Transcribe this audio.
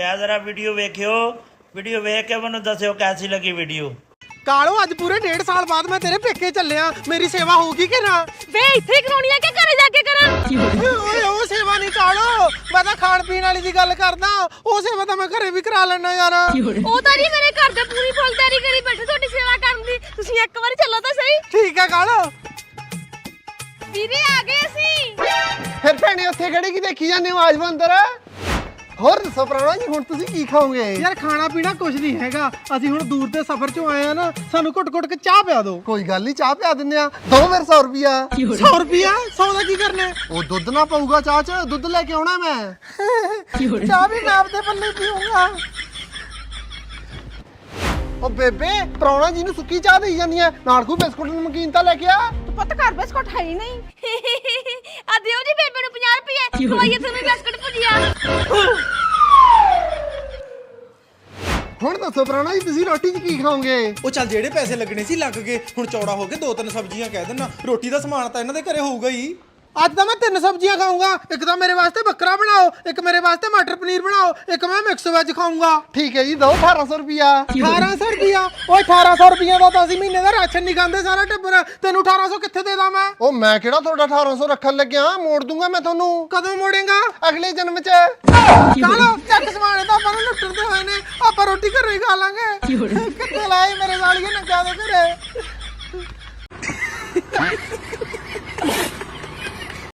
जरा video वेखियो, video वेख के मैनू दस्यो कैसी लगी वीडियो। ਕਾਲੋ ਅੱਜ ਪੂਰੇ 1.5 ਸਾਲ ਬਾਅਦ ਮੈਂ ਤੇਰੇ ਪੇਕੇ ਚੱਲਿਆ, ਮੇਰੀ ਸੇਵਾ ਹੋਊਗੀ ਕਿ ਨਾ? ਵੇ ਇੱਥੇ ਹੀ ਕਰਾਉਣੀ ਆ ਕਿ ਘਰੇ ਜਾ ਕੇ ਕਰਾਂ? ਓਏ ਉਹ ਸੇਵਾ ਨਹੀਂ ਕਾਲੋ, ਮੈਂ ਤਾਂ ਖਾਣ ਪੀਣ ਵਾਲੀ ਦੀ ਗੱਲ ਕਰਦਾ। ਉਹ ਸੇਵਾ ਤਾਂ ਮੈਂ ਘਰੇ ਵੀ ਕਰਾ ਲੈਣਾ ਯਾਰ। ਉਹ ਤਾਂ ਨਹੀਂ, ਮੇਰੇ ਘਰ ਦੇ ਪੂਰੀ ਫੁੱਲ ਤਿਆਰੀ ਕਰੀ ਬੈਠੇ ਤੁਹਾਡੀ ਸੇਵਾ ਕਰਨ ਦੀ। ਤੁਸੀਂ ਇੱਕ ਵਾਰੀ ਚੱਲੋ ਤਾਂ ਸਹੀ। ਠੀਕ ਆ ਕਾਲੋ। ਵੀਰੇ ਆ ਗਏ ਅਸੀਂ। ਫਿਰ ਭੈਣੇ ਉੱਥੇ ਖੜੀ ਕੀ ਦੇਖੀ ਜਾਂਦੇ ਹੋ? ਆਜ ਬੰਦਰ ਹੋਰ ਦੱਸੋ ਪ੍ਰਾਣਾ ਜੀ, ਹੁਣ ਤੁਸੀਂ ਕੀ ਖਾਓਗੇ? ਯਾਰ ਖਾਣਾ ਪੀਣਾ ਕੁਝ ਨਹੀਂ ਹੈਗਾ, ਅਸੀਂ ਹੁਣ ਦੂਰ ਦੇ ਸਫ਼ਰ ਚੋਂ ਆਏ ਆ ਨਾ, ਸਾਨੂੰ ਘੁੱਟ-ਘੁੱਟ ਕੇ ਚਾਹ ਪਿਆ ਦਿਓ। ਕੋਈ ਗੱਲ ਨਹੀਂ, ਚਾਹ ਪਿਆ ਦਿੰਦੇ ਆ। ਦੋ ਫਿਰ 100 ਰੁਪਿਆ। 100 ਰੁਪਿਆ? 100 ਦਾ ਕੀ ਕਰਨਾ? ਉਹ ਦੁੱਧ ਨਾ ਪਊਗਾ ਚਾਹ ਚ, ਦੁੱਧ ਲੈ ਕੇ ਆਉਣਾ ਮੈਂ। ਚਾਹ ਵੀ ਮੈਂ ਆਪਦੇ ਪੱਲੇ ਪੀਊਂਗਾ। ਉਹ ਬੇਬੇ ਪ੍ਰਾਣਾ ਜੀ ਨੂੰ ਸੁੱਕੀ ਚਾਹ ਦੇਈ ਜਾਂਦੀ ਐ, ਨਾਲ ਕੋਈ ਬਿਸਕੁਟ ਨਮਕੀਨ ਤਾਂ ਲੈ ਕੇ ਆ। ਤੂੰ ਪੁੱਤ ਘਰ ਬਿਸਕੁਟ ਹੈ ਹੀ ਨਹੀਂ। ਆ ਦਿਓ ਜੀ ਬੇਬੇ ਨੂੰ 50 ਰੁਪਏ, ਖਵਾਈਏ ਤੁਹਾਨੂੰ ਬਿਸਕੁਟ ਭੁਜੀਆ। ਹੁਣ ਦੱਸੋ ਪ੍ਰਾਣਾ ਜੀ, ਤੁਸੀਂ ਰੋਟੀ 'ਚ ਕੀ ਖਾਓਗੇ? ਉਹ ਚੱਲ ਜਿਹੜੇ ਪੈਸੇ ਲੱਗਣੇ ਸੀ ਲੱਗ ਗਏ, ਹੁਣ ਚੌੜਾ ਹੋ ਕੇ 2-3 ਸਬਜ਼ੀਆਂ ਕਹਿ ਦੇਣਾ। ਰੋਟੀ ਦਾ ਸਮਾਨ ਤਾਂ ਇਹਨਾਂ ਦੇ ਘਰੇ ਹੋਊਗਾ ਹੀ। ਅੱਜ ਤਾਂ ਮੈਂ 3 ਸਬਜ਼ੀਆਂ ਖਾਊਂਗਾ। ਇੱਕ ਤਾਂ ਮੇਰੇ ਵਾਸਤੇ ਬੱਕਰਾ ਬਣਾਓ, ਇੱਕ ਮੇਰੇ ਵਾਸਤੇ ਮਟਰ ਪਨੀਰ ਬਣਾਓ, ਇੱਕ ਮੈਂ ਮਿਕਸ ਵੈਜ ਖਾਊਂਗਾ। ਠੀਕ ਹੈ ਜੀ, ਦੋ 1800 ਰੁਪਿਆ। 1800 ਰੁਪਿਆ? ਓਏ 1800 ਰੁਪਿਆ ਦਾ ਤਾਂ ਅਸੀਂ ਮਹੀਨੇ ਦਾ ਰਾਸ਼ਨ ਨਹੀਂ ਖਾਂਦੇ ਸਾਰਾ ਟੱਬਰ, ਤੈਨੂੰ 1800 ਕਿੱਥੇ ਦੇ ਦਾਂ ਮੈਂ? ਉਹ ਮੈਂ ਕਿਹੜਾ ਤੁਹਾਡਾ 1800 ਰੱਖਣ ਲੱਗਿਆ, ਮੋੜ ਦੂੰਗਾ ਮੈਂ ਤੁਹਾਨੂੰ। ਕਦੋਂ ਮੋੜੇਗਾ? ਅਗਲੇ ਜਨਮ 'ਚ। ਚਲੋ ਚੱਕ ਸਮਾਨ ਤਾਂ ਆਪਾਂ ਨੂੰ ਲੁੱਟਣ ਤੇ ਹੋਏ ਨੇ, ਆਪਾਂ ਰੋਟੀ ਘਰੇ ਹੀ ਖਾ ਲਾਂਗੇ। ਕਿੱਥੇ ਲਾਏ ਮੇਰੇ ਵਾਲੀਏ ਨੰਗਾ ਦੇ ਘਰੇ।